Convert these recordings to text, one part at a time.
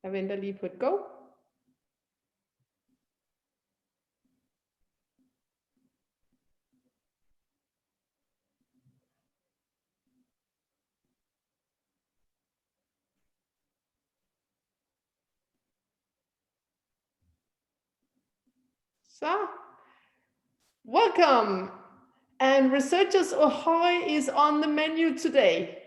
Jeg venter lige på et go. So, welcome. And Researchers Ahoy is on the menu today.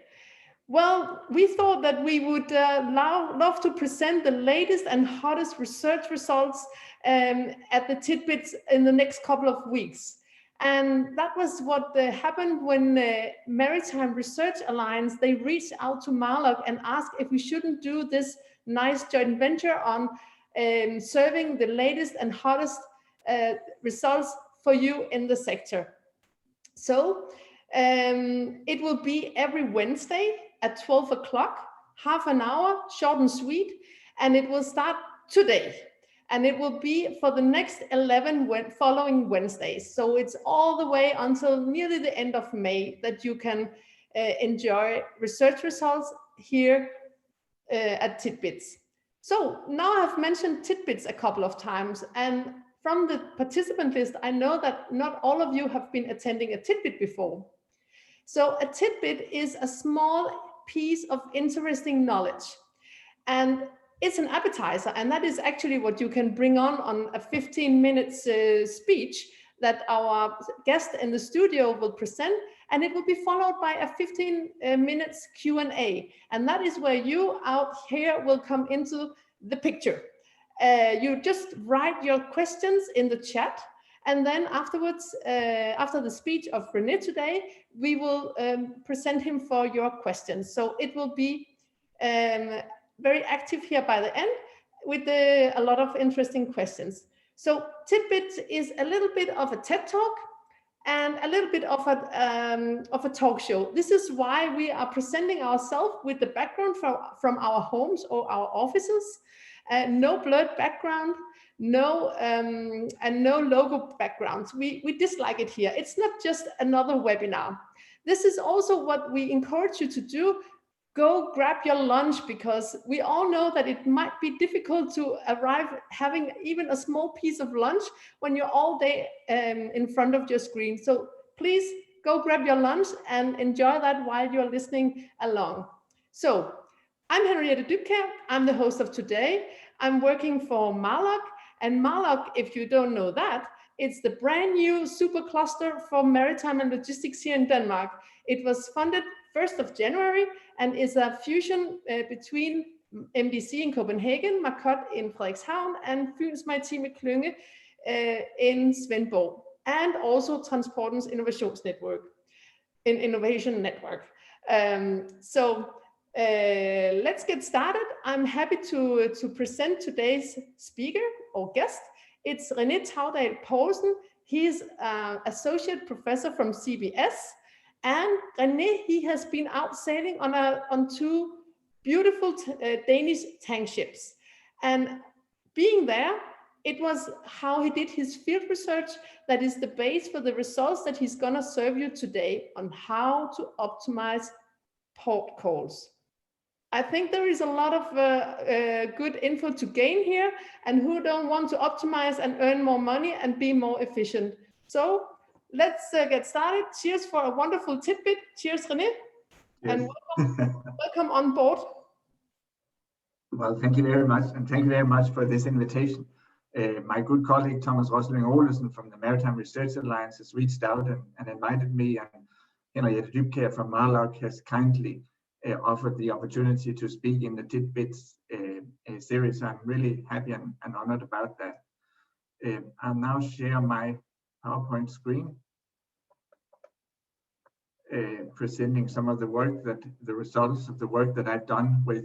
Well, we thought that we would love to present the latest and hottest research results at the Titbits in the next couple of weeks. And that was what happened when Maritime Research Alliance, they reached out to Marlock and asked if we shouldn't do this nice joint venture on serving the latest and hottest results for you in the sector. So it will be every Wednesday at 12 o'clock, half an hour, short and sweet, and it will start today. And it will be for the next 11 following Wednesdays. So it's all the way until nearly the end of May that you can enjoy research results here at Titbits. So now I've mentioned Titbits a couple of times, and from the participant list, I know that not all of you have been attending a Titbit before. So a Titbit is a small piece of interesting knowledge, and it's an appetizer, and that is actually what you can bring on a 15 minutes speech that our guest in the studio will present, and it will be followed by a 15 minutes Q&A, and that is where you out here will come into the picture. You just write your questions in the chat, and then afterwards, after the speech of René today, we will present him for your questions. So it will be very active here by the end with a lot of interesting questions. So Titbits is a little bit of a TED Talk and a little bit of a talk show. This is why we are presenting ourselves with the background from our homes or our offices. No blurred background, no and no logo backgrounds. We dislike it here. It's not just another webinar. This is also what we encourage you to do. Go grab your lunch, because we all know that it might be difficult to arrive having even a small piece of lunch when you're all day in front of your screen. So please go grab your lunch and enjoy that while you're listening along. So I'm Henriette Dybkjær. I'm the host of today. I'm working for Marlock, and Marlock, if you don't know that, it's the brand new super cluster for maritime and logistics here in Denmark. It was funded 1st of January and is a fusion between MDC in Copenhagen, Marcot in Frederikshavn, and Fyns Maritime Klynge in Svendborg, and also Transportens Innovation Network. Let's get started. I'm happy to present today's speaker or guest. It's René Taudal Poulsen. He's associate professor from CBS. And René, he has been out sailing on two beautiful Danish tank ships. And being there, it was how he did his field research that is the base for the results that he's gonna serve you today on how to optimize port calls. I think there is a lot of good info to gain here, and who don't want to optimize and earn more money and be more efficient. So let's get started. Cheers for a wonderful tidbit. Cheers, René. Yes. And welcome on board. Well, thank you very much, and thank you very much for this invitation. My good colleague Thomas Rosling Olesen from the Maritime Research Alliance has reached out and invited me, and Henriette Dybkjær from Marlock has kindly offered the opportunity to speak in the Titbits series. I'm really happy and honored about that. I'll now share my PowerPoint screen, presenting some of the results of the work that I've done with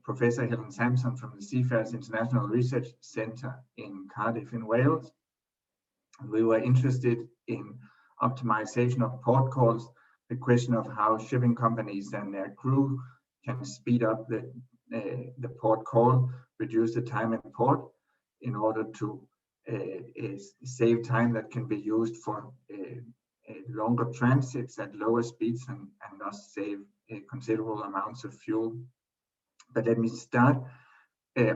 Professor Helen Sampson from the Seafarers International Research Centre in Cardiff in Wales. We were interested in optimization of port calls, the question of how shipping companies and their crew can speed up the port call, reduce the time in port in order to save time that can be used for longer transits at lower speeds and thus save considerable amounts of fuel. But let me start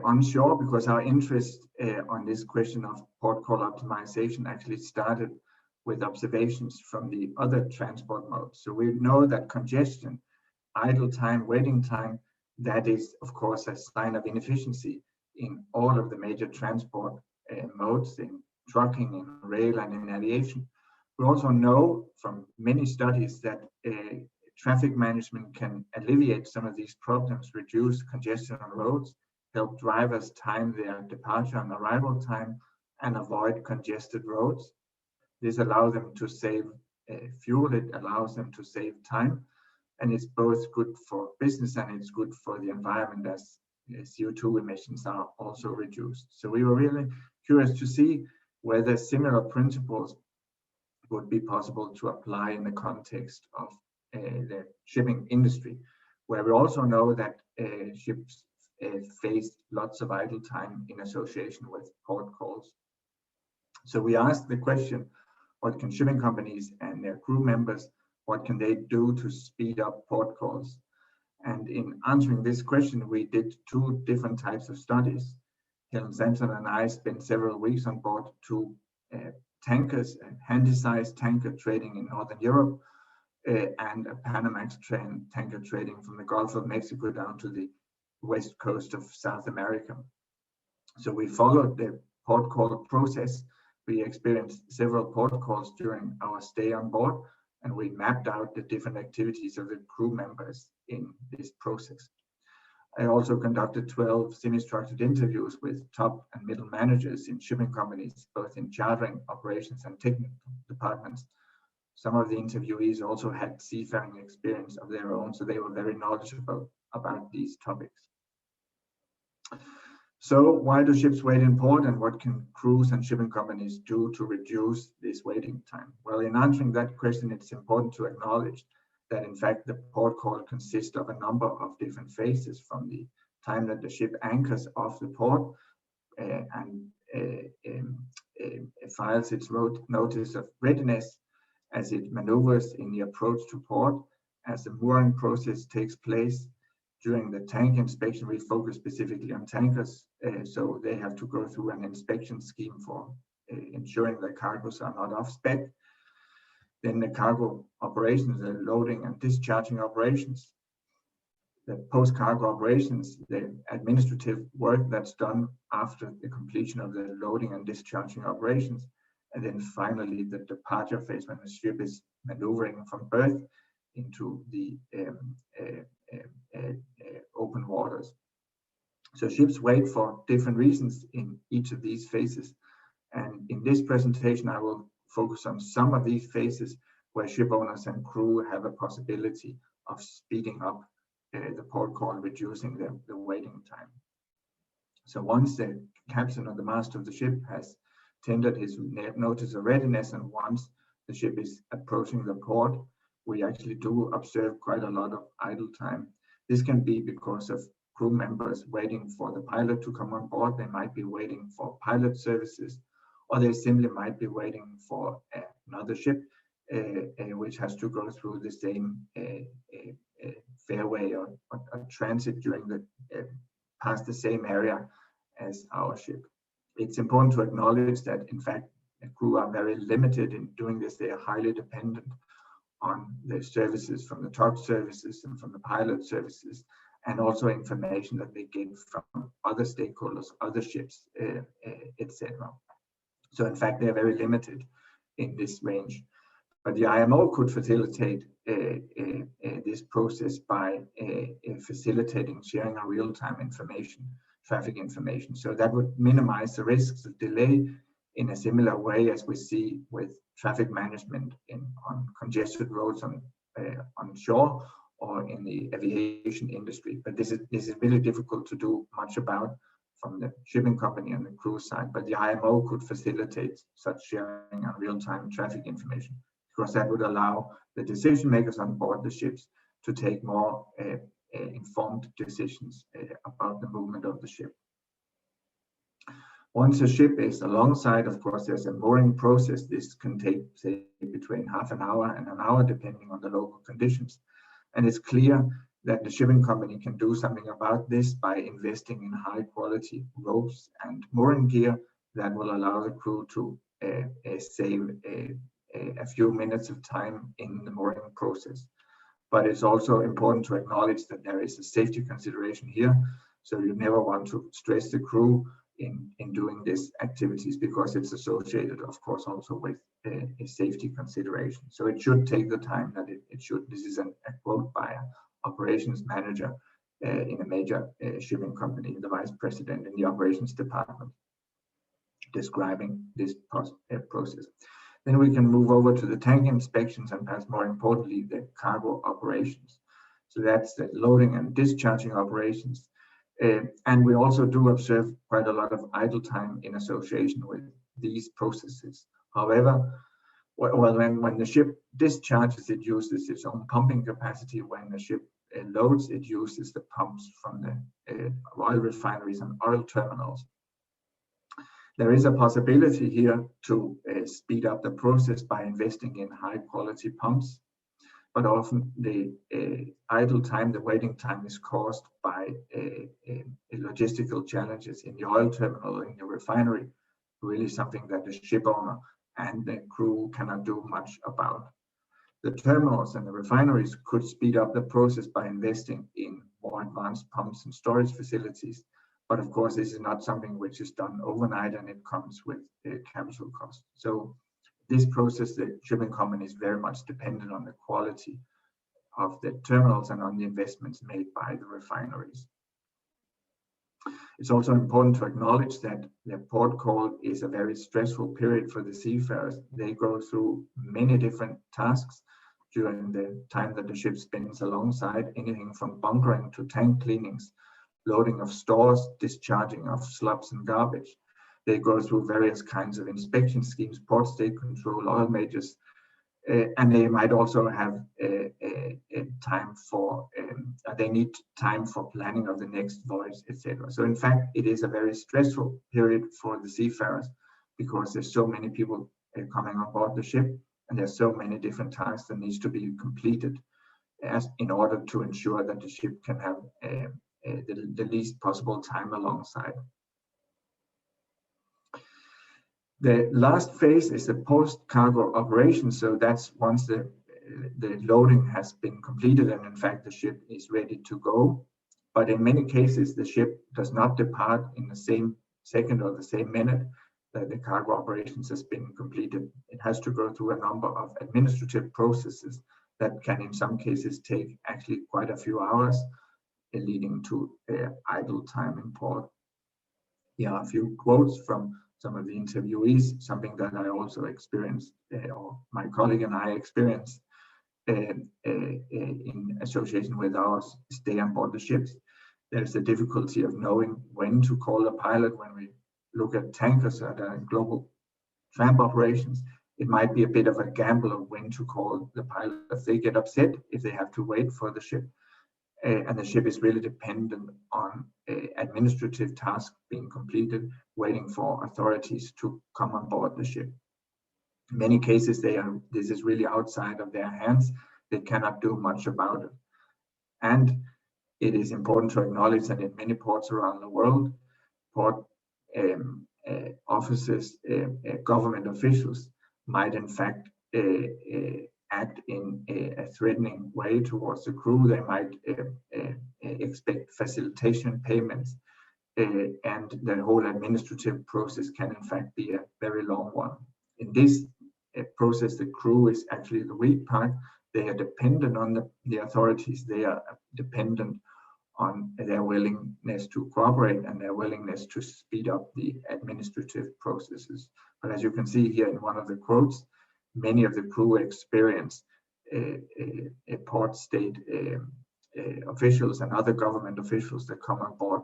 onshore, because our interest on this question of port call optimization actually started with observations from the other transport modes. So we know that congestion, idle time, waiting time, that is of course a sign of inefficiency in all of the major transport modes, in trucking, in rail, and in aviation. We also know from many studies that traffic management can alleviate some of these problems, reduce congestion on roads, help drivers time their departure and arrival time, and avoid congested roads. This allows them to save fuel, it allows them to save time, and it's both good for business and it's good for the environment, as CO2 emissions are also reduced. So we were really curious to see whether similar principles would be possible to apply in the context of the shipping industry, where we also know that ships face lots of idle time in association with port calls. So we asked the question, what can shipping companies and their crew members, what can they do to speed up port calls? And in answering this question, we did two different types of studies. Helen Sampson and I spent several weeks on board two tankers, a handy-sized tanker trading in Northern Europe, and a Panamax tanker trading from the Gulf of Mexico down to the west coast of South America. So we followed the port call process. We experienced several port calls during our stay on board, and we mapped out the different activities of the crew members in this process. I also conducted 12 semi-structured interviews with top and middle managers in shipping companies, both in chartering, operations, and technical departments. Some of the interviewees also had seafaring experience of their own, so they were very knowledgeable about these topics. So why do ships wait in port, and what can crews and shipping companies do to reduce this waiting time? Well, in answering that question, it's important to acknowledge that in fact the port call consists of a number of different phases, from the time that the ship anchors off the port and files its notice of readiness, as it maneuvers in the approach to port, as the mooring process takes place. During the tank inspection, we focus specifically on tankers, so they have to go through an inspection scheme for ensuring that cargoes are not off spec. Then the cargo operations, the loading and discharging operations, the post-cargo operations, the administrative work that's done after the completion of the loading and discharging operations, and then finally the departure phase, when the ship is maneuvering from berth into the open waters. So ships wait for different reasons in each of these phases, and in this presentation I will focus on some of these phases where ship owners and crew have a possibility of speeding up the port call, reducing the waiting time. So once the captain or the master of the ship has tendered his notice of readiness, and once the ship is approaching the port, we actually do observe quite a lot of idle time. This can be because of crew members waiting for the pilot to come on board. They might be waiting for pilot services, or they simply might be waiting for another ship which has to go through the same fairway or transit during the past the same area as our ship. It's important to acknowledge that in fact the crew are very limited in doing this. They are highly dependent on the services from the tug services and from the pilot services, and also information that they get from other stakeholders, other ships, etc. So in fact, they're very limited in this range. But the IMO could facilitate this process by facilitating sharing of real-time information, traffic information. So that would minimize the risks of delay in a similar way as we see with traffic management on congested roads on shore or in the aviation industry. But this is really difficult to do much about from the shipping company and the crew side. But the IMO could facilitate such sharing of real-time traffic information, because that would allow the decision makers on board the ships to take more informed decisions about the movement of the ship. Once a ship is alongside, of course, there's a mooring process. This can take, say, between half an hour and an hour, depending on the local conditions. And it's clear that the shipping company can do something about this by investing in high quality ropes and mooring gear that will allow the crew to save a few minutes of time in the mooring process. But it's also important to acknowledge that there is a safety consideration here. So you never want to stress the crew in doing these activities, because it's associated, of course, also with a safety consideration. So it should take the time that it should. This is a quote by an operations manager in a major shipping company, the vice president in the operations department, describing this process. Then we can move over to the tank inspections, and perhaps more importantly, the cargo operations. So that's the loading and discharging operations. And we also do observe quite a lot of idle time in association with these processes. However, when the ship discharges, it uses its own pumping capacity. When the ship loads, it uses the pumps from the oil refineries and oil terminals. There is a possibility here to speed up the process by investing in high quality pumps, but often the idle time, the waiting time, is caused by logistical challenges in the oil terminal, in the refinery, really something that the ship owner and the crew cannot do much about. The terminals and the refineries could speed up the process by investing in more advanced pumps and storage facilities. But of course, this is not something which is done overnight, and it comes with capital cost. So this process, the shipping company is very much dependent on the quality of the terminals and on the investments made by the refineries. It's also important to acknowledge that the port call is a very stressful period for the seafarers. They go through many different tasks during the time that the ship spins alongside, anything from bunkering to tank cleanings, loading of stores, discharging of slubs and garbage. They go through various kinds of inspection schemes, port state control, oil majors, and they might also have time for, they need time for planning of the next voyage, etc. So in fact, it is a very stressful period for the seafarers, because there's so many people coming on board the ship, and there's so many different tasks that needs to be completed in order to ensure that the ship can have the least possible time alongside. The last phase is the post-cargo operation. So that's once the loading has been completed and in fact the ship is ready to go. But in many cases, the ship does not depart in the same second or the same minute that the cargo operations has been completed. It has to go through a number of administrative processes that can in some cases take actually quite a few hours, leading to idle time in port. Here are a few quotes from some of the interviewees, something that I also experienced, or my colleague and I experienced in association with our stay on board the ships. There's the difficulty of knowing when to call a pilot. When we look at tankers at global tramp operations, it might be a bit of a gamble of when to call the pilot. They get upset if they have to wait for the ship. And the ship is really dependent on administrative tasks being completed, waiting for authorities to come on board the ship. In many cases, this is really outside of their hands. They cannot do much about it. And it is important to acknowledge that in many ports around the world, port officers, government officials might in fact act in a threatening way towards the crew. They might expect facilitation payments, and the whole administrative process can in fact be a very long one. In this process, the crew is actually the weak part. They are dependent on the authorities. They are dependent on their willingness to cooperate and their willingness to speed up the administrative processes. But as you can see here in one of the quotes, many of the crew experience port state officials and other government officials that come on board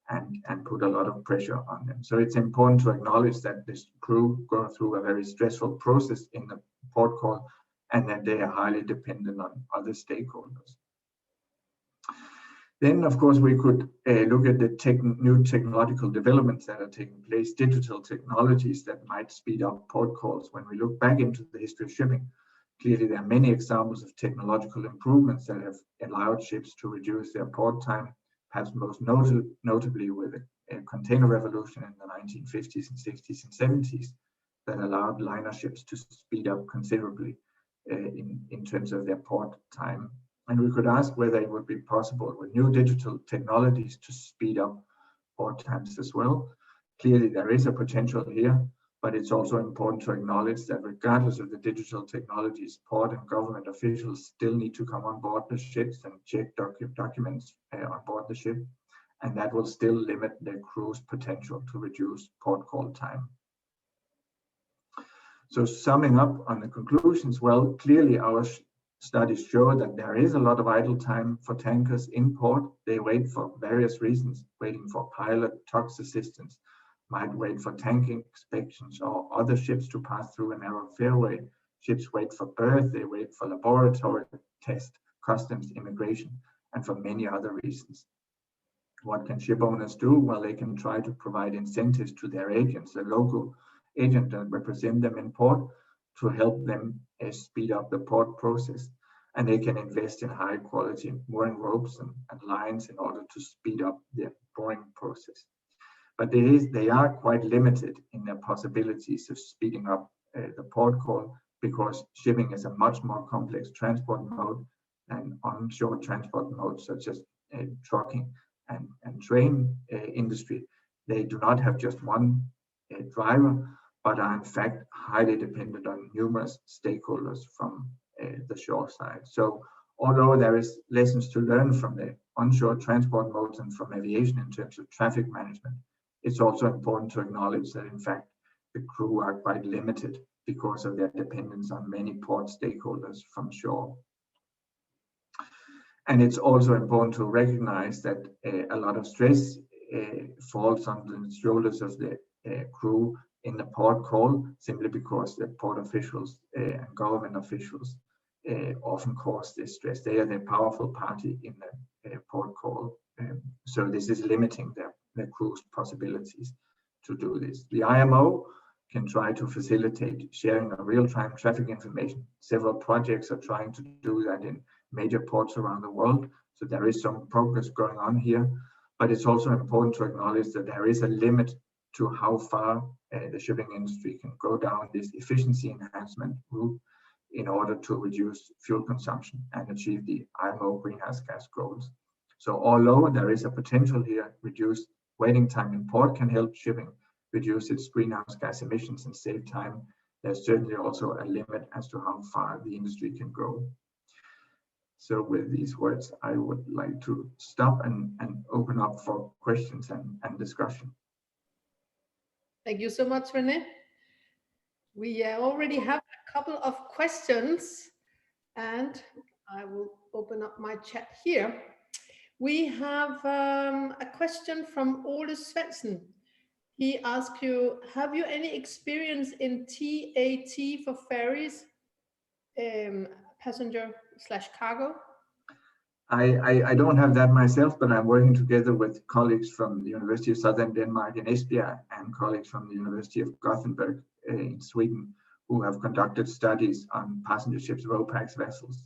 and put a lot of pressure on them. So it's important to acknowledge that this crew go through a very stressful process in the port call, and that they are highly dependent on other stakeholders. Then, of course, we could look at the new technological developments that are taking place, digital technologies that might speed up port calls. When we look back into the history of shipping, Clearly, there are many examples of technological improvements that have allowed ships to reduce their port time, perhaps most notably with a container revolution in the 1950s and 60s and 70s that allowed liner ships to speed up considerably in terms of their port time. And we could ask whether it would be possible with new digital technologies to speed up port times as well. Clearly, there is a potential here, but it's also important to acknowledge that regardless of the digital technologies, port and government officials still need to come on board the ships and check documents on board the ship, and that will still limit the crew's potential to reduce port call time. So summing up on the conclusions, well, clearly our studies show that there is a lot of idle time for tankers in port. They wait for various reasons, waiting for pilot, tox assistance, might wait for tank inspections or other ships to pass through a narrow fairway. Ships wait for berth, they wait for laboratory test, customs, immigration, and for many other reasons. What can ship owners do? Well, they can try to provide incentives to their agents, the local agent that represent them in port, to help them speed up the port process. And they can invest in high quality mooring ropes and lines in order to speed up the mooring process. But they are quite limited in their possibilities of speeding up the port call, because shipping is a much more complex transport mode than onshore transport modes such as trucking and train industry. They do not have just one driver, but are in fact highly dependent on numerous stakeholders from the shore side. So although there is lessons to learn from the onshore transport modes and from aviation in terms of traffic management, it's also important to acknowledge that in fact the crew are quite limited because of their dependence on many port stakeholders from shore. And it's also important to recognize that a lot of stress falls on the shoulders of the crew in the port call, simply because the port officials and government officials often cause this stress. They are the powerful party in the port call. So this is limiting the crew's possibilities to do this. The IMO can try to facilitate sharing of real-time traffic information. Several projects are trying to do that in major ports around the world. So there is some progress going on here, but it's also important to acknowledge that there is a limit to how far the shipping industry can go down this efficiency enhancement route in order to reduce fuel consumption and achieve the IMO greenhouse gas goals. So although there is a potential here, reduced waiting time in port can help shipping reduce its greenhouse gas emissions and save time. There's certainly also a limit as to how far the industry can go. So with these words, I would like to stop and open up for questions and discussion. Thank you so much, René. We already have a couple of questions, and I will open up my chat here. We have a question from Ole Svensson. He asks you, have you any experience in TAT for ferries, passenger/cargo? I don't have that myself, but I'm working together with colleagues from the University of Southern Denmark in Esbjerg and colleagues from the University of Gothenburg in Sweden, who have conducted studies on passenger ships, RoPax vessels.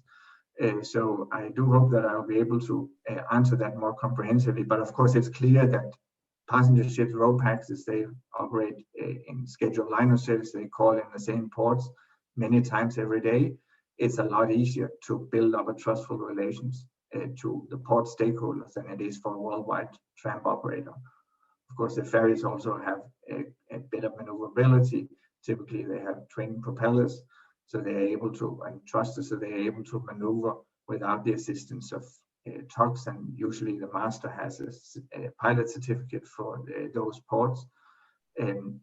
So I do hope that I'll be able to answer that more comprehensively. But of course, it's clear that passenger ships, RoPax, as they operate in scheduled liner service, they call in the same ports many times every day. It's a lot easier to build up a trustful relations to the port stakeholders than it is for a worldwide tramp operator. Of course, the ferries also have a bit of maneuverability. Typically, they have twin propellers, so they're able to, and thrusters, so they're able to maneuver without the assistance of tugs, and usually the master has a pilot certificate for those ports,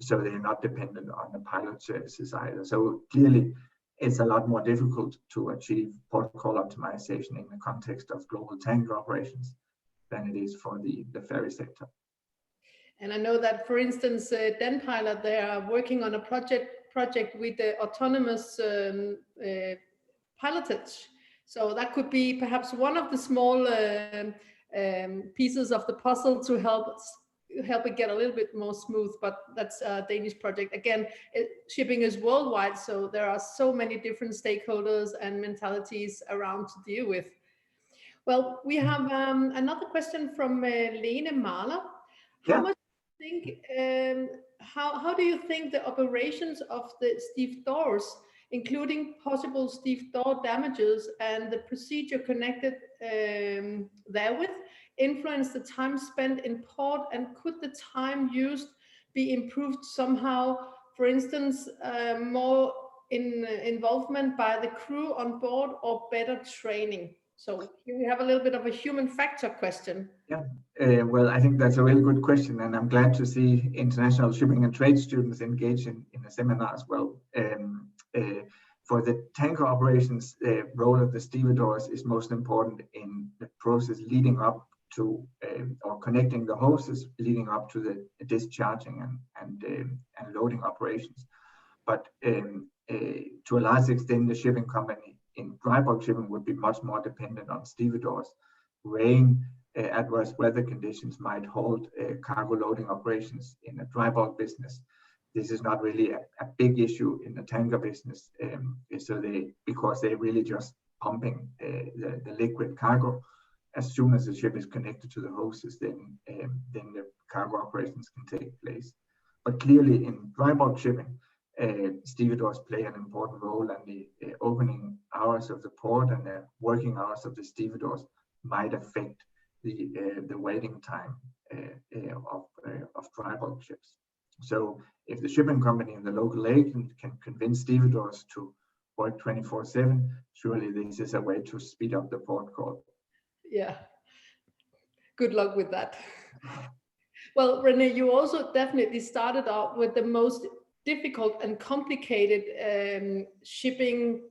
so they're not dependent on the pilot services either. So clearly, it's a lot more difficult to achieve port call optimization in the context of global tanker operations than it is for the ferry sector. And I know that, for instance, Denpilot, they are working on a project with the autonomous pilotage. So that could be perhaps one of the small pieces of the puzzle to help help it get a little bit more smooth, but that's a Danish project. Again, shipping is worldwide, so there are so many different stakeholders and mentalities around to deal with. Well, we have another question from Lene Mahler. How Yeah. much do you think, how do you think the operations of the Steve doors, including possible Steve door damages and the procedure connected therewith, influence the time spent in port, and could the time used be improved somehow? For instance, more involvement by the crew on board or better training? So here we have a little bit of a human factor question. Yeah, well, I think that's a really good question, and I'm glad to see international shipping and trade students engage in a seminar as well. For the tanker operations, the role of the stevedores is most important in the process leading up to or connecting the hoses leading up to the discharging and loading operations. But to a large extent, the shipping company in dry bulk shipping would be much more dependent on stevedores. Rain, adverse weather conditions might halt cargo loading operations in a dry bulk business. This is not really a big issue in the tanker business, because they're really just pumping the liquid cargo. As soon as the ship is connected to the hoses, then the cargo operations can take place. But clearly, in dry bulk shipping, stevedores play an important role, and the opening hours of the port and the working hours of the stevedores might affect the waiting time of dry bulk ships. So if the shipping company in the local agent can convince stevedores to work 24/7, surely this is a way to speed up the port call. Yeah. Good luck with that. Well, René, you also definitely started out with the most difficult and complicated shipping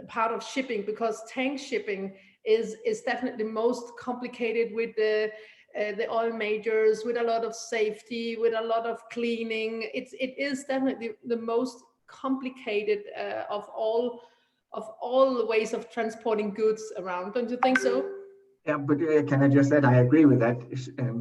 part of shipping, because tank shipping is definitely most complicated with the oil majors, with a lot of safety, with a lot of cleaning. It is definitely the most complicated of all the ways of transporting goods around. Don't you think so? Yeah, but can I just add, I agree with that.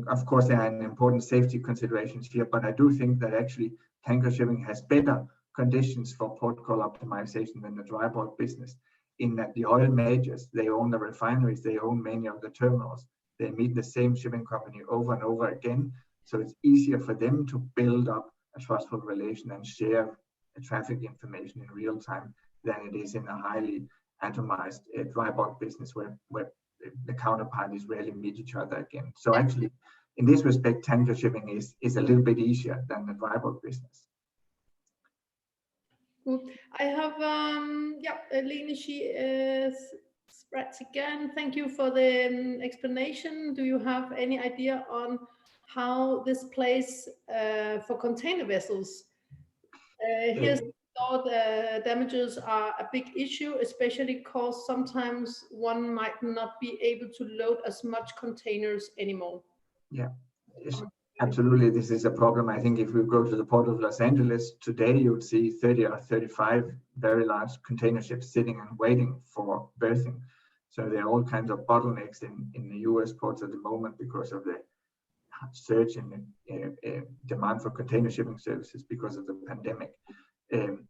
Of course, there are important safety considerations here, but I do think that actually tanker shipping has better conditions for port call optimization than the dry bulk business, in that the oil majors, they own the refineries, they own many of the terminals, they meet the same shipping company over and over again. So it's easier for them to build up a trustful relation and share traffic information in real time than it is in a highly atomized dry bulk business where the counterparties rarely meet each other again. So actually, in this respect, tanker shipping is a little bit easier than the dry bulk business. Cool. I have, Lene, she spreads again. Thank you for the explanation. Do you have any idea on how this plays for container vessels? Here's thought damages are a big issue, especially because sometimes one might not be able to load as much containers anymore. Yeah, absolutely. This is a problem. I think if we go to the port of Los Angeles today, you would see 30 or 35 very large container ships sitting and waiting for berthing. So there are all kinds of bottlenecks in the US ports at the moment because of the surge in demand for container shipping services because of the pandemic.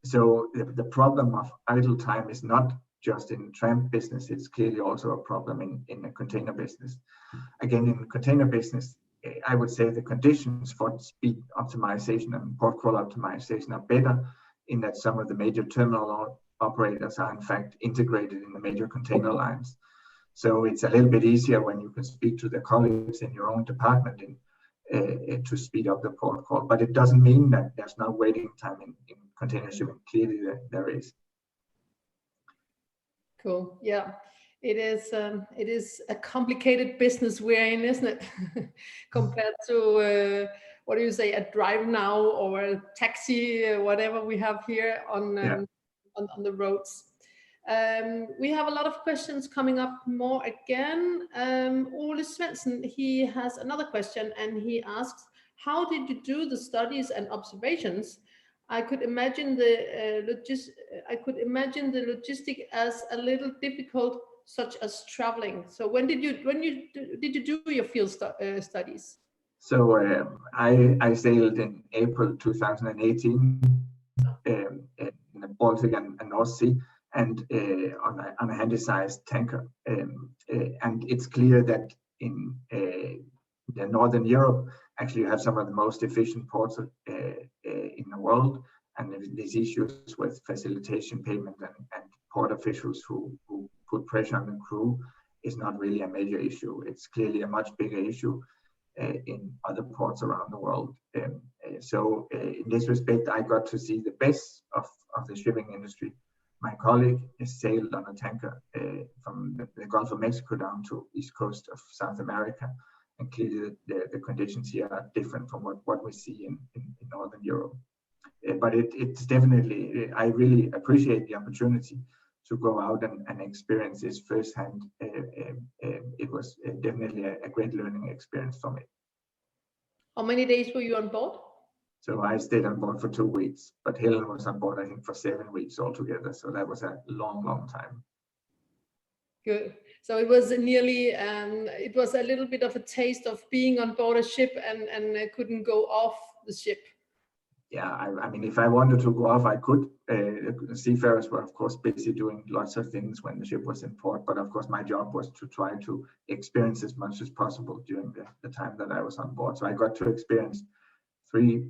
So the problem of idle time is not just in tramp business, it's clearly also a problem in the container business. Again, in the container business, I would say the conditions for speed optimization and port call optimization are better, in that some of the major terminal operators are in fact integrated in the major container lines. So it's a little bit easier when you can speak to the colleagues in your own department to speed up the port call. But it doesn't mean that there's no waiting time in container shipping. Clearly there is. Cool. Yeah. It is a complicated business we're in, isn't it? Compared to what do you say, a drive now or a taxi, whatever we have here on the roads. We have a lot of questions coming up more again. Ole Svensson, he has another question, and he asks, how did you do the studies and observations? I could imagine the logistic as a little difficult, such as traveling. So when did you do your field studies? So I sailed in April 2018 in the Baltic and North Sea, and on a handy-sized tanker. And it's clear that in the Northern Europe, actually you have some of the most efficient ports in the world, and these issues with facilitation payment and port officials who put pressure on the crew is not really a major issue. It's clearly a much bigger issue in other ports around the world. So in this respect, I got to see the best of the shipping industry. My colleague has sailed on a tanker from the Gulf of Mexico down to east coast of South America. And clearly the conditions here are different from what we see in Northern Europe. But it's definitely, I really appreciate the opportunity to go out and experience this firsthand. It was definitely a great learning experience for me. How many days were you on board? So I stayed on board for 2 weeks, but Helen was on board, I think, for 7 weeks altogether. So that was a long, long time. Good. So it was nearly, it was a little bit of a taste of being on board a ship and couldn't go off the ship. Yeah, I mean, if I wanted to go off, I could. Seafarers were, of course, busy doing lots of things when the ship was in port. But of course, my job was to try to experience as much as possible during the time that I was on board. So I got to experience 3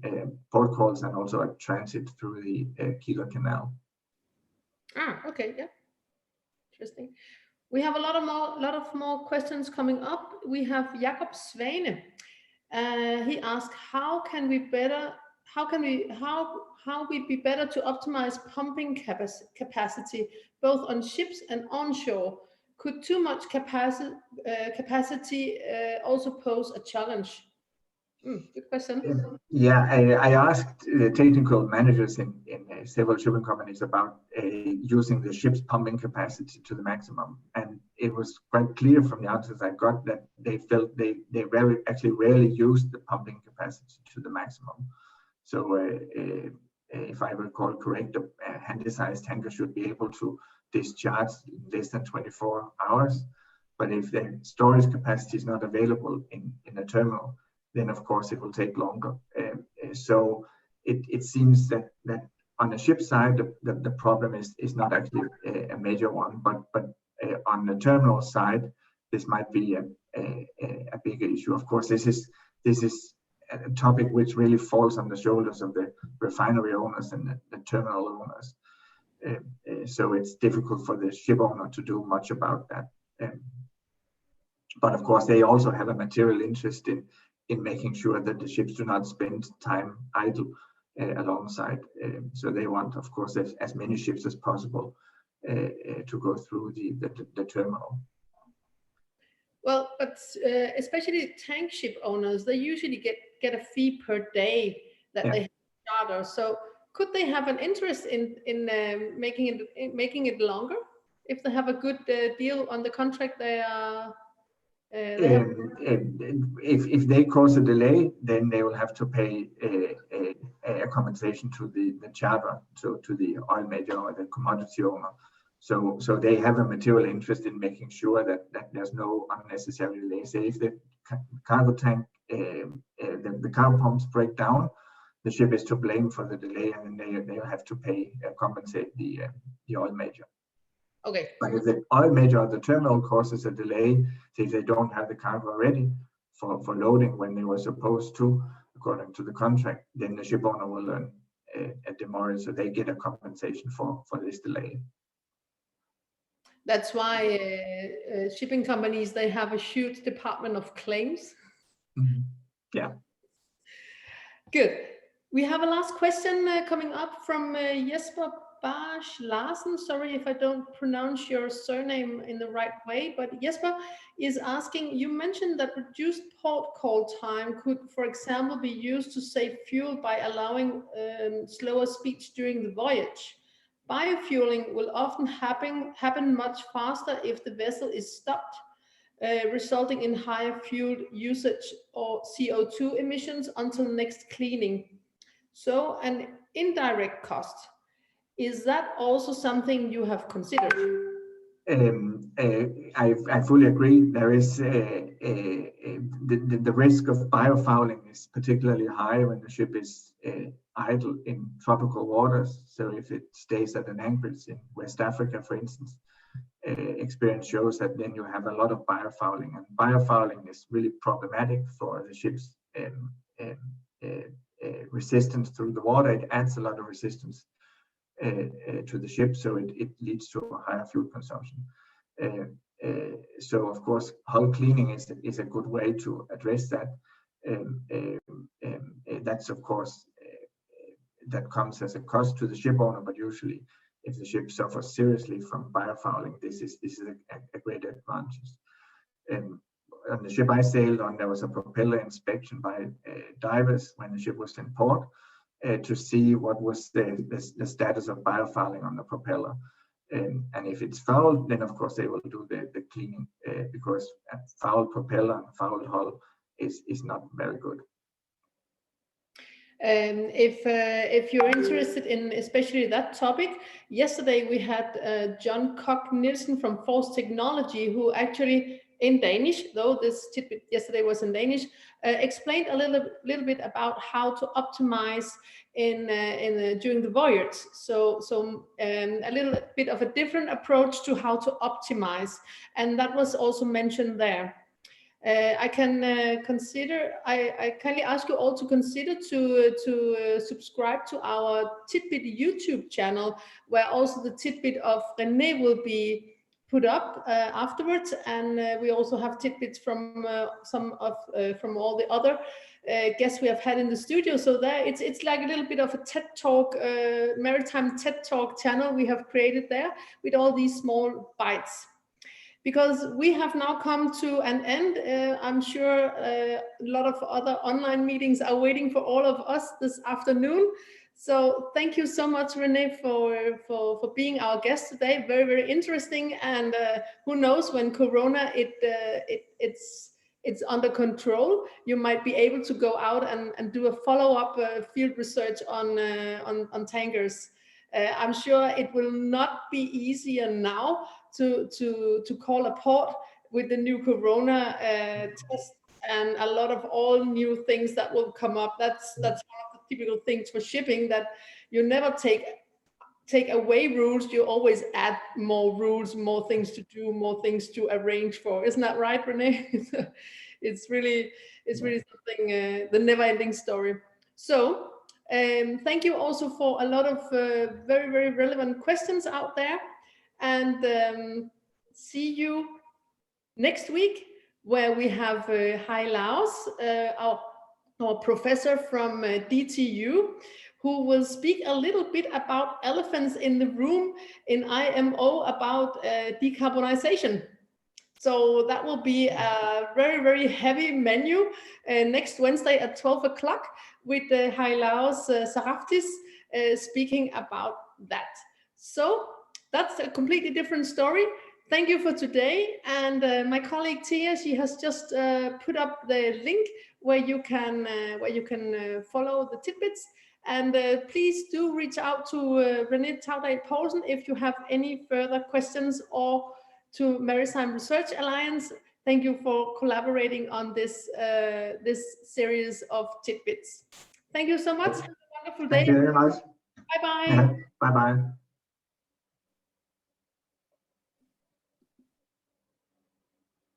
port calls and also a transit through the Kieler Canal. Ah, okay, yeah, interesting. We have a lot of more questions coming up. We have Jakob Svane. He asked, how we be better to optimize pumping capacity both on ships and onshore? Could too much capacity also pose a challenge? Good question. Yeah, I asked technical managers in several shipping companies about using the ship's pumping capacity to the maximum, and it was quite clear from the answers I got that they felt they actually rarely used the pumping capacity to the maximum. So if I recall correct, a handy-sized tanker should be able to discharge in less than 24 hours, but if the storage capacity is not available in a terminal, then of course it will take longer. So it seems that on the ship side, the problem is not actually a major one, but on the terminal side, this might be a bigger issue. Of course, this is a topic which really falls on the shoulders of the refinery owners and the terminal owners. So it's difficult for the ship owner to do much about that. But of course, they also have a material interest in making sure that the ships do not spend time idle alongside. So they want, of course, as many ships as possible to go through the terminal. Well, but especially tank ship owners, they usually get a fee per day that they charter. So could they have an interest in making it longer if they have a good deal on the contract they are? If they cause a delay, then they will have to pay a compensation to the charter, to the oil major or the commodity owner. So they have a material interest in making sure that there's no unnecessary delay. Say if the cargo tank, the cargo pumps break down, the ship is to blame for the delay, and then they'll have to compensate the oil major. Okay. But if the oil major or the terminal causes a delay, say if they don't have the cargo ready for loading when they were supposed to, according to the contract, then the ship owner will earn a demurrage, so they get a compensation for this delay. That's why shipping companies, they have a huge department of claims. Mm-hmm. Yeah. Good. We have a last question coming up from Jesper Bash Larsen. Sorry if I don't pronounce your surname in the right way, but Jesper is asking, you mentioned that reduced port call time could, for example, be used to save fuel by allowing slower speeds during the voyage. Biofueling will often happen much faster if the vessel is stopped, resulting in higher fuel usage or CO2 emissions until next cleaning. So an indirect cost. Is that also something you have considered? I fully agree. There is the risk of biofouling is particularly high when the ship is idle in tropical waters. So if it stays at an anchorage in West Africa, for instance, experience shows that then you have a lot of biofouling, and biofouling is really problematic for the ship's resistance through the water. It adds a lot of resistance to the ship, so it leads to a higher fuel consumption. So of course, hull cleaning is a good way to address that. That's of course that comes as a cost to the ship owner, but usually if the ship suffers seriously from biofouling, this is a great advantage. On the ship I sailed on, there was a propeller inspection by divers when the ship was in port to see what was the status of biofouling on the propeller. And if it's fouled, then of course they will do the cleaning because a fouled propeller and fouled hull is not very good. If you're interested in especially that topic, yesterday we had John Koch Nielsen from Force Technology, who actually in Danish, though this tidbit yesterday was in Danish, explained a little bit about how to optimize during the voyage. So a little bit of a different approach to how to optimize, and that was also mentioned there. I can consider. I kindly ask you all to consider to subscribe to our Titbit YouTube channel, where also the tidbit of René will be put up afterwards, and we also have tidbits from from all the other guests we have had in the studio. So there, it's like a little bit of a TED Talk, maritime TED Talk channel we have created there with all these small bites. Because we have now come to an end. I'm sure a lot of other online meetings are waiting for all of us this afternoon. So thank you so much, René, for being our guest today. Very, very interesting. And who knows, when Corona it's under control, you might be able to go out and do a follow-up field research on tankers. I'm sure it will not be easier now to call a port with the new Corona test and a lot of all new things that will come up. That's one of the typical things for shipping, that you never take away rules, you always add more rules, more things to do, more things to arrange for. Isn't that right, René? It's really something, the never-ending story. So thank you also for a lot of very, very relevant questions out there. And see you next week, where we have Hai Laos, our professor from DTU, who will speak a little bit about elephants in the room in IMO, about decarbonization. So that will be a very, very heavy menu next Wednesday at 12 o'clock with Hai Laos Saraftis speaking about that. So that's a completely different story. Thank you for today. And my colleague Tia, she has just put up the link where you can follow the tidbits. And please do reach out to René Taudal Poulsen if you have any further questions, or to Maritime Research Alliance. Thank you for collaborating on this series of tidbits. Thank you so much. Have a wonderful day. Thank you very much. Bye-bye. Bye-bye.